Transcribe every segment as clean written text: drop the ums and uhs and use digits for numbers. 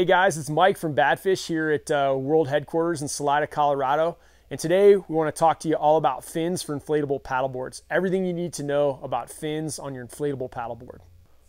Hey guys, it's Mike from Badfish here at World Headquarters in Salida, Colorado. And today we want to talk to you all about fins for inflatable paddleboards. Everything you need to know about fins on your inflatable paddleboard.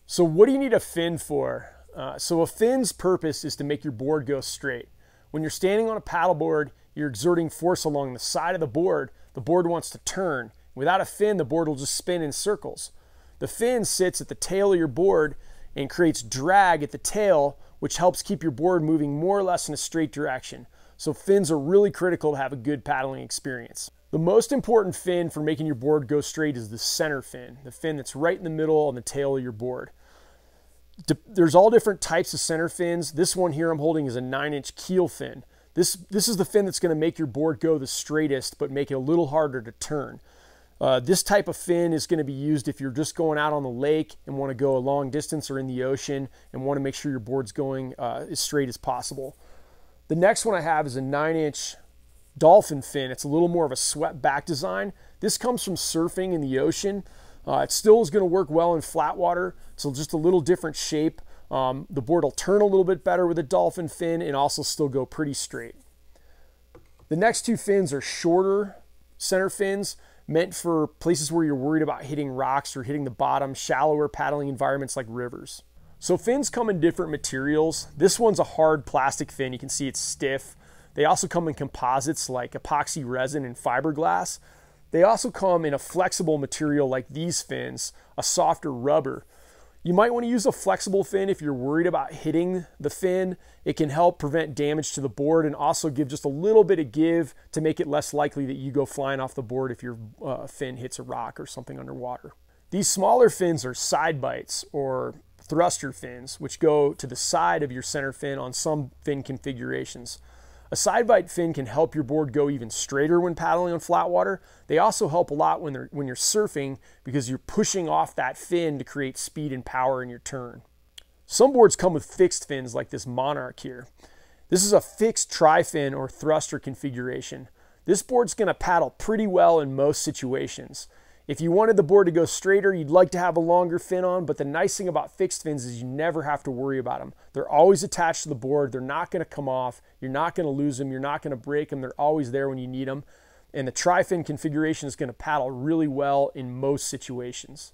So what do you need a fin for? So a fin's purpose is to make your board go straight. When you're standing on a paddleboard, you're exerting force along the side of the board. The board wants to turn. Without a fin, the board will just spin in circles. The fin sits at the tail of your board and creates drag at the tail, which helps keep your board moving more or less in a straight direction. So fins are really critical to have a good paddling experience. The most important fin for making your board go straight is the center fin, the fin that's right in the middle on the tail of your board. There's all different types of center fins. This one here I'm holding is a 9-inch keel fin. This is the fin that's going to make your board go the straightest but make it a little harder to turn. This type of fin is going to be used if you're just going out on the lake and want to go a long distance or in the ocean and want to make sure your board's going as straight as possible. The next one I have is a 9-inch dolphin fin. It's a little more of a swept back design. This comes from surfing in the ocean. It still is going to work well in flat water, so just a little different shape. The board will turn a little bit better with a dolphin fin and also still go pretty straight. The next two fins are shorter center fins, meant for places where you're worried about hitting rocks or hitting the bottom, shallower paddling environments like rivers. So fins come in different materials. This one's a hard plastic fin. You can see it's stiff. They also come in composites like epoxy resin and fiberglass. They also come in a flexible material like these fins, a softer rubber. You might want to use a flexible fin if you're worried about hitting the fin. It can help prevent damage to the board and also give just a little bit of give to make it less likely that you go flying off the board if your fin hits a rock or something underwater. These smaller fins are side bites or thruster fins, which go to the side of your center fin on some fin configurations. A side bite fin can help your board go even straighter when paddling on flat water. They also help a lot when you're surfing because you're pushing off that fin to create speed and power in your turn. Some boards come with fixed fins like this Monarch here. This is a fixed tri-fin or thruster configuration. This board's going to paddle pretty well in most situations. If you wanted the board to go straighter, you'd like to have a longer fin on, but the nice thing about fixed fins is you never have to worry about them. They're always attached to the board. They're not going to come off. You're not going to lose them. You're not going to break them. They're always there when you need them. And the tri-fin configuration is going to paddle really well in most situations.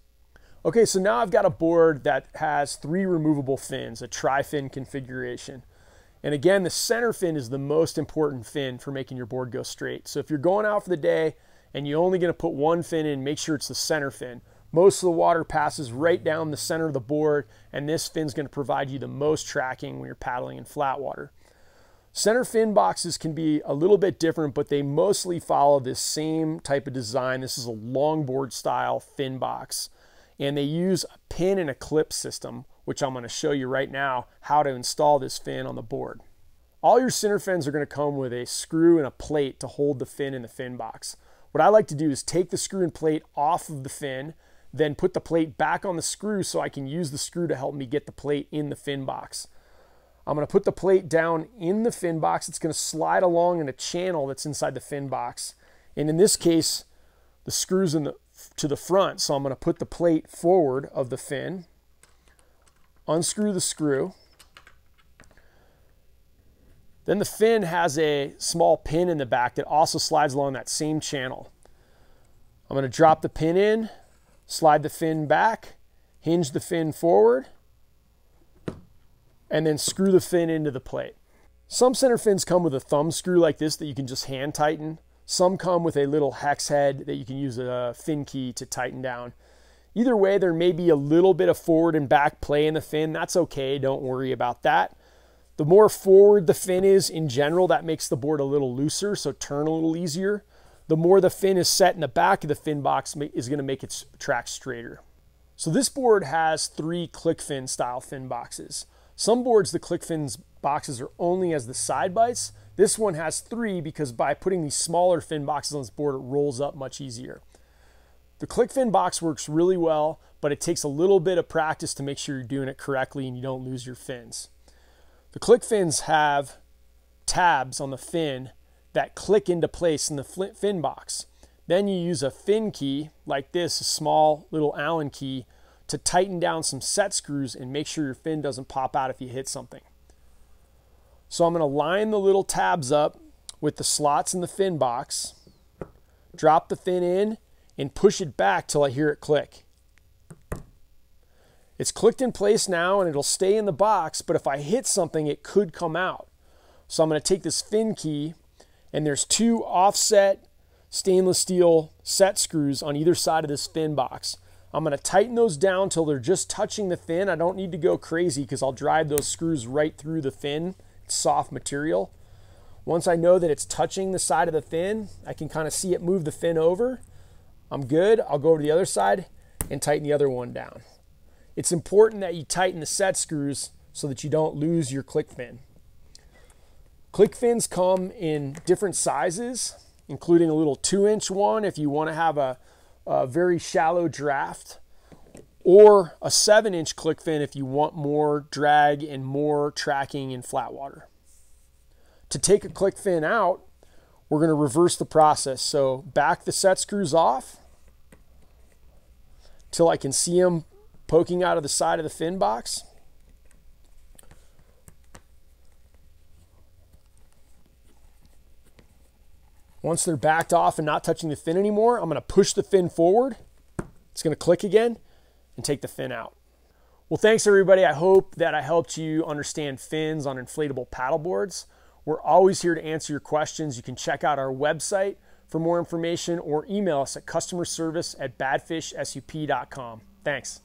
Okay, so now I've got a board that has 3 removable fins, a tri-fin configuration. And again, the center fin is the most important fin for making your board go straight. So if you're going out for the day, and you're only going to put one fin in, make sure it's the center fin. Most of the water passes right down the center of the board, and this fin's going to provide you the most tracking when you're paddling in flat water. Center fin boxes can be a little bit different, but they mostly follow this same type of design. This is a longboard style fin box, and they use a pin and a clip system, which I'm going to show you right now how to install this fin on the board. All your center fins are going to come with a screw and a plate to hold the fin in the fin box. What I like to do is take the screw and plate off of the fin, then put the plate back on the screw so I can use the screw to help me get the plate in the fin box. I'm going to put the plate down in the fin box. It's going to slide along in a channel that's inside the fin box. And in this case, the screw's to the front. So I'm going to put the plate forward of the fin, unscrew the screw. Then the fin has a small pin in the back that also slides along that same channel. I'm going to drop the pin in, slide the fin back, hinge the fin forward, and then screw the fin into the plate. Some center fins come with a thumb screw like this that you can just hand tighten. Some come with a little hex head that you can use a fin key to tighten down. Either way, there may be a little bit of forward and back play in the fin. That's okay, don't worry about that. The more forward the fin is in general, that makes the board a little looser, so turn a little easier. The more the fin is set in the back of the fin box is going to make it track straighter. So this board has 3 click fin style fin boxes. Some boards, the click fins boxes are only as the side bites. This one has 3 because by putting these smaller fin boxes on this board, it rolls up much easier. The click fin box works really well, but it takes a little bit of practice to make sure you're doing it correctly and you don't lose your fins. The click fins have tabs on the fin that click into place in the fin box. Then you use a fin key like this, a small little Allen key, to tighten down some set screws and make sure your fin doesn't pop out if you hit something. So I'm going to line the little tabs up with the slots in the fin box, drop the fin in, and push it back till I hear it click. It's clicked in place now and it'll stay in the box, but if I hit something, it could come out. So I'm going to take this fin key, and there's 2 offset stainless steel set screws on either side of this fin box. I'm going to tighten those down till they're just touching the fin. I don't need to go crazy because I'll drive those screws right through the fin. It's soft material. Once I know that it's touching the side of the fin, I can kind of see it move the fin over. I'm good. I'll go over to the other side and tighten the other one down. It's important that you tighten the set screws so that you don't lose your click fin. Click fins come in different sizes, including a little 2-inch one if you want to have a very shallow draft, or a 7-inch click fin if you want more drag and more tracking in flat water. To take a click fin out, we're going to reverse the process. So back the set screws off till I can see them poking out of the side of the fin box. Once they're backed off and not touching the fin anymore, I'm going to push the fin forward. It's going to click again and take the fin out. Well, thanks everybody. I hope that I helped you understand fins on inflatable paddleboards. We're always here to answer your questions. You can check out our website for more information or email us at customerservice@badfishsup.com. Thanks.